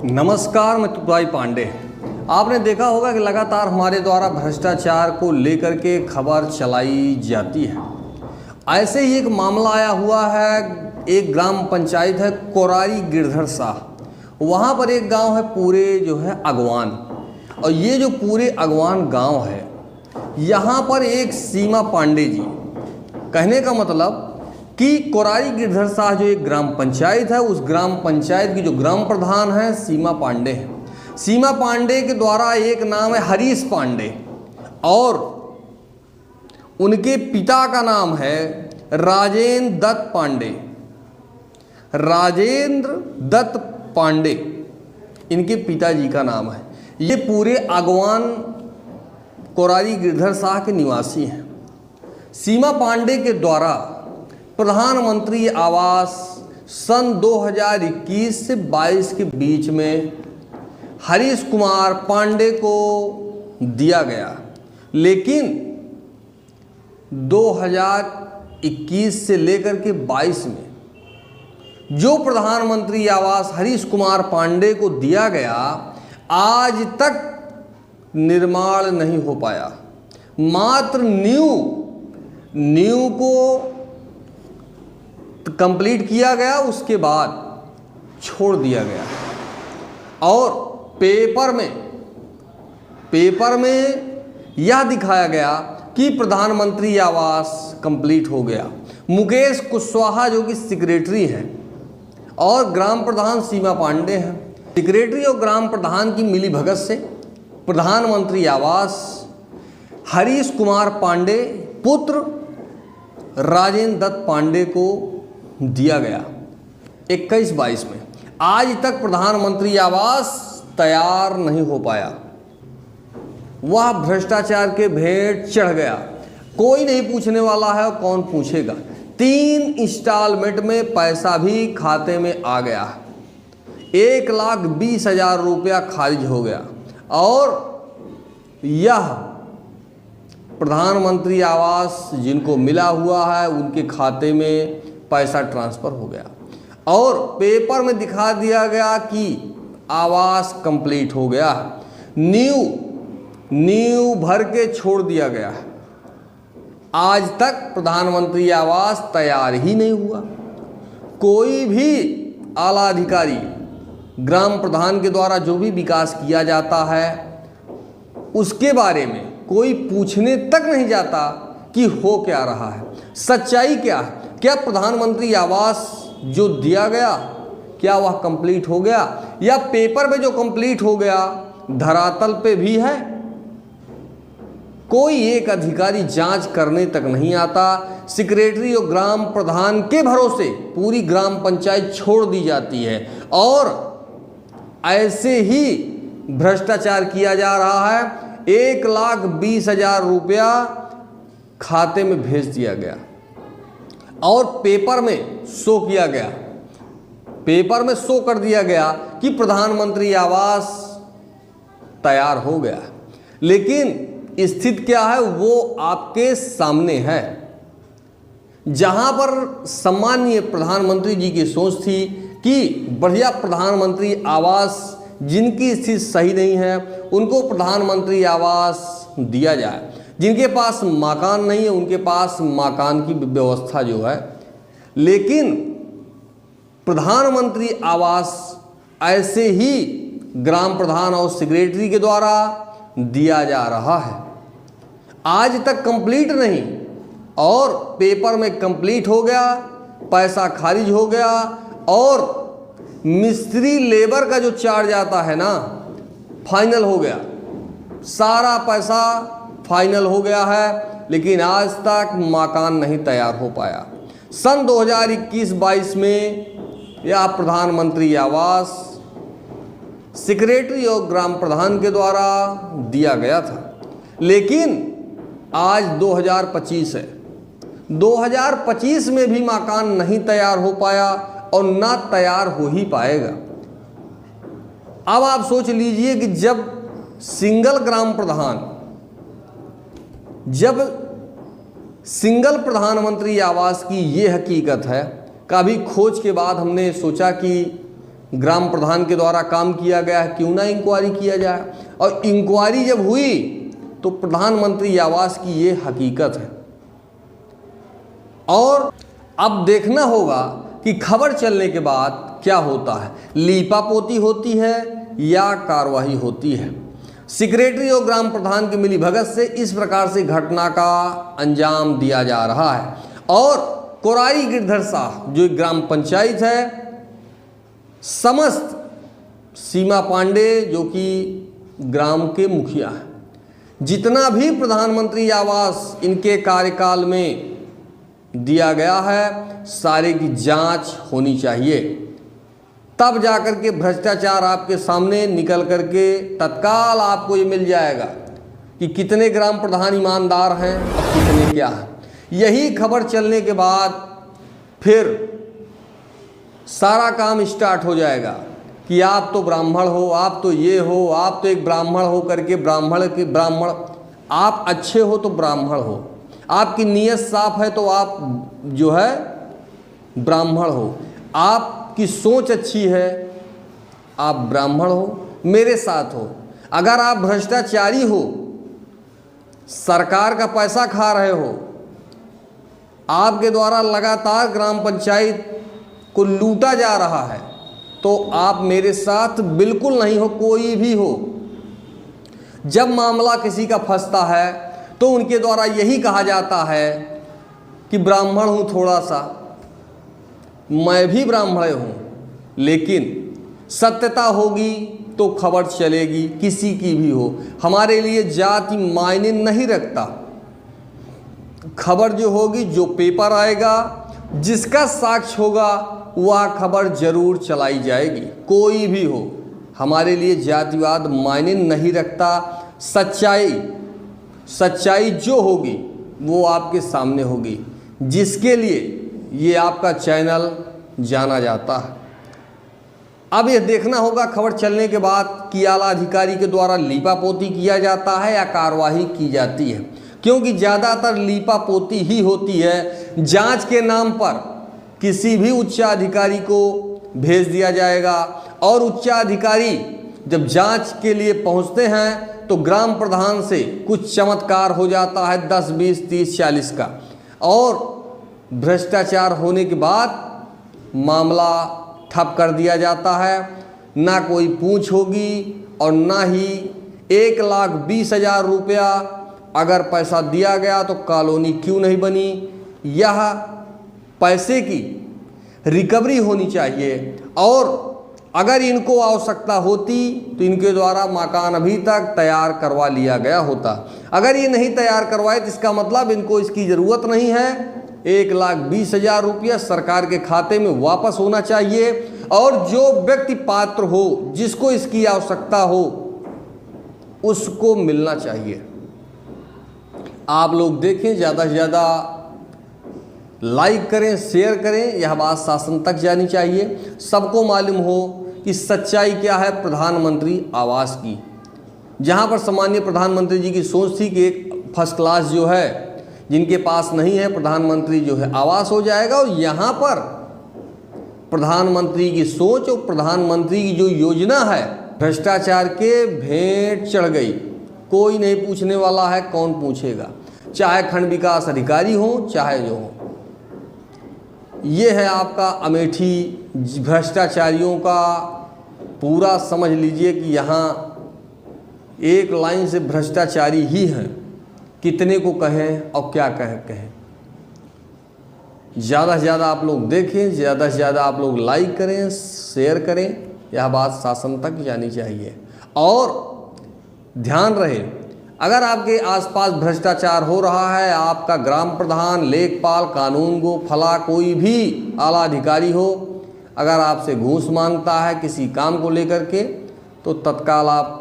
नमस्कार, मैं तुराई पांडे। आपने देखा होगा कि लगातार हमारे द्वारा भ्रष्टाचार को लेकर के खबर चलाई जाती है। ऐसे ही एक मामला आया हुआ है। एक ग्राम पंचायत है कोरारी गिरधर शाह, वहाँ पर एक गांव है पूरे जो है अगवान, और ये जो पूरे अगवान गांव है, यहाँ पर एक सीमा पांडे जी, कहने का मतलब कि कोरारी गिरधर शाह जो एक ग्राम पंचायत है, उस ग्राम पंचायत की जो ग्राम प्रधान है सीमा पांडे है। सीमा पांडे के द्वारा एक नाम है हरीश पांडे, और उनके पिता का नाम है राजेंद्र दत्त पांडे। राजेंद्र दत्त पांडे इनके पिताजी का नाम है। ये पूरे अगवान कोरारी गिरधर शाह के निवासी हैं। सीमा पांडे के द्वारा प्रधानमंत्री आवास सन 2021 से 22 के बीच में हरीश कुमार पांडे को दिया गया, लेकिन 2021 से लेकर के 22 में जो प्रधानमंत्री आवास हरीश कुमार पांडे को दिया गया, आज तक निर्माण नहीं हो पाया। मात्र नींव को कंप्लीट किया गया, उसके बाद छोड़ दिया गया। और पेपर में यह दिखाया गया कि प्रधानमंत्री आवास कंप्लीट हो गया। मुकेश कुशवाहा जो कि सेक्रेटरी हैं और ग्राम प्रधान सीमा पांडे हैं, सेक्रेटरी और ग्राम प्रधान की मिलीभगत से प्रधानमंत्री आवास हरीश कुमार पांडे पुत्र राजेंद्र दत्त पांडे को दिया गया 21-22 में। आज तक प्रधानमंत्री आवास तैयार नहीं हो पाया। वह भ्रष्टाचार के भेंट चढ़ गया। कोई नहीं पूछने वाला है, और कौन पूछेगा। 3 इंस्टॉलमेंट में पैसा भी खाते में आ गया। 1,20,000 रुपया खारिज हो गया, और यह प्रधानमंत्री आवास जिनको मिला हुआ है उनके खाते में पैसा ट्रांसफ़र हो गया, और पेपर में दिखा दिया गया कि आवास कंप्लीट हो गया। नींव भर के छोड़ दिया गया है। आज तक प्रधानमंत्री आवास तैयार ही नहीं हुआ। कोई भी आला अधिकारी, ग्राम प्रधान के द्वारा जो भी विकास किया जाता है उसके बारे में कोई पूछने तक नहीं जाता कि हो क्या रहा है, सच्चाई क्या है। क्या प्रधानमंत्री आवास जो दिया गया, क्या वह कंप्लीट हो गया, या पेपर में जो कंप्लीट हो गया धरातल पे भी है? कोई एक अधिकारी जांच करने तक नहीं आता। सेक्रेटरी और ग्राम प्रधान के भरोसे पूरी ग्राम पंचायत छोड़ दी जाती है, और ऐसे ही भ्रष्टाचार किया जा रहा है। 1,20,000 रुपया खाते में भेज दिया गया, और पेपर में शो किया गया, पेपर में शो कर दिया गया कि प्रधानमंत्री आवास तैयार हो गया। लेकिन स्थिति क्या है वो आपके सामने है। जहां पर सम्मानीय प्रधानमंत्री जी की सोच थी कि बढ़िया प्रधानमंत्री आवास, जिनकी स्थिति सही नहीं है उनको प्रधानमंत्री आवास दिया जाए, जिनके पास मकान नहीं है उनके पास मकान की व्यवस्था जो है। लेकिन प्रधानमंत्री आवास ऐसे ही ग्राम प्रधान और सेक्रेटरी के द्वारा दिया जा रहा है। आज तक कंप्लीट नहीं, और पेपर में कंप्लीट हो गया, पैसा खारिज हो गया, और मिस्त्री लेबर का जो चार्ज आता है ना, फाइनल हो गया। सारा पैसा फाइनल हो गया है, लेकिन आज तक मकान नहीं तैयार हो पाया। सन 2021-22 में यह प्रधानमंत्री आवास सेक्रेटरी और ग्राम प्रधान के द्वारा दिया गया था। लेकिन आज 2025 है, 2025 में भी मकान नहीं तैयार हो पाया, और ना तैयार हो ही पाएगा। अब आप सोच लीजिए कि जब सिंगल प्रधानमंत्री आवास की ये हकीकत है। कभी खोज के बाद हमने सोचा कि ग्राम प्रधान के द्वारा काम किया गया है, क्यों ना इंक्वायरी किया जाए। और इंक्वायरी जब हुई तो प्रधानमंत्री आवास की ये हकीकत है। और अब देखना होगा कि खबर चलने के बाद क्या होता है, लीपापोती होती है या कार्रवाई होती है। सेक्रेटरी और ग्राम प्रधान की मिलीभगत से इस प्रकार से घटना का अंजाम दिया जा रहा है। और कोराई गिरधर साह जो एक ग्राम पंचायत है, समस्त सीमा पांडे जो कि ग्राम के मुखिया हैं, जितना भी प्रधानमंत्री आवास इनके कार्यकाल में दिया गया है सारे की जांच होनी चाहिए। तब जाकर के भ्रष्टाचार आपके सामने निकल करके तत्काल आपको ये मिल जाएगा कि कितने ग्राम प्रधान ईमानदार हैं और कितने क्या हैं। यही खबर चलने के बाद फिर सारा काम स्टार्ट हो जाएगा कि आप तो ब्राह्मण हो, आप तो ये हो, आप तो एक ब्राह्मण हो करके ब्राह्मण आप अच्छे हो तो ब्राह्मण हो, आपकी नीयत साफ है तो आप जो है ब्राह्मण हो, आपकी सोच अच्छी है आप ब्राह्मण हो, मेरे साथ हो। अगर आप भ्रष्टाचारी हो, सरकार का पैसा खा रहे हो, आपके द्वारा लगातार ग्राम पंचायत को लूटा जा रहा है, तो आप मेरे साथ बिल्कुल नहीं हो, कोई भी हो। जब मामला किसी का फंसता है तो उनके द्वारा यही कहा जाता है कि ब्राह्मण हूँ थोड़ा सा, मैं भी ब्राह्मण हूँ, लेकिन सत्यता होगी तो खबर चलेगी, किसी की भी हो। हमारे लिए जाति मायने नहीं रखता। खबर जो होगी, जो पेपर आएगा, जिसका साक्ष्य होगा, वह खबर जरूर चलाई जाएगी, कोई भी हो। हमारे लिए जातिवाद मायने नहीं रखता। सच्चाई जो होगी वो आपके सामने होगी, जिसके लिए ये आपका चैनल जाना जाता है। अब यह देखना होगा खबर चलने के बाद कि आला अधिकारी के द्वारा लीपापोती किया जाता है या कार्रवाई की जाती है, क्योंकि ज़्यादातर लीपापोती ही होती है। जांच के नाम पर किसी भी उच्चाधिकारी को भेज दिया जाएगा और उच्चाधिकारी जब जांच के लिए पहुंचते हैं तो ग्राम प्रधान से कुछ चमत्कार हो जाता है 10, 20, 30, 40 का, और भ्रष्टाचार होने के बाद मामला ठप कर दिया जाता है। ना कोई पूछ होगी और ना ही 1,20,000 रुपया अगर पैसा दिया गया तो कॉलोनी क्यों नहीं बनी। यह पैसे की रिकवरी होनी चाहिए, और अगर इनको आवश्यकता होती तो इनके द्वारा मकान अभी तक तैयार करवा लिया गया होता। अगर ये नहीं तैयार करवाए तो इसका मतलब इनको इसकी ज़रूरत नहीं है। 1,20,000 रुपया सरकार के खाते में वापस होना चाहिए, और जो व्यक्ति पात्र हो, जिसको इसकी आवश्यकता हो, उसको मिलना चाहिए। आप लोग देखें, ज़्यादा से ज़्यादा लाइक करें, शेयर करें, यह बात शासन तक जानी चाहिए। सबको मालूम हो कि सच्चाई क्या है प्रधानमंत्री आवास की, जहां पर सामान्य प्रधानमंत्री जी की सोच थी कि एक फर्स्ट क्लास जो है, जिनके पास नहीं है, प्रधानमंत्री जो है आवास हो जाएगा। और यहाँ पर प्रधानमंत्री की सोच और प्रधानमंत्री की जो योजना है, भ्रष्टाचार के भेंट चढ़ गई। कोई नहीं पूछने वाला है, कौन पूछेगा, चाहे खंड विकास अधिकारी हो, चाहे जो हो। ये है आपका अमेठी भ्रष्टाचारियों का पूरा, समझ लीजिए कि यहाँ एक लाइन से भ्रष्टाचारी ही हैं, कितने को कहें और क्या कहें। ज़्यादा से ज़्यादा आप लोग देखें, ज़्यादा से ज़्यादा आप लोग लाइक करें, शेयर करें, यह बात शासन तक जानी चाहिए। और ध्यान रहे, अगर आपके आसपास भ्रष्टाचार हो रहा है, आपका ग्राम प्रधान, लेखपाल, कानूनगो, फला कोई भी आला अधिकारी हो, अगर आपसे घूस मांगता है किसी काम को लेकर के, तो तत्काल आप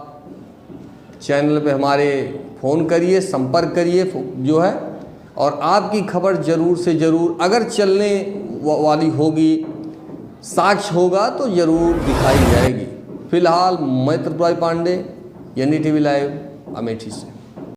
चैनल पे हमारे फ़ोन करिए, संपर्क करिए जो है, और आपकी खबर ज़रूर से ज़रूर अगर चलने वाली होगी, साक्ष्य होगा तो ज़रूर दिखाई जाएगी। फिलहाल मैं त्रिपुरारी पांडे, NDTV लाइव अमेठी से।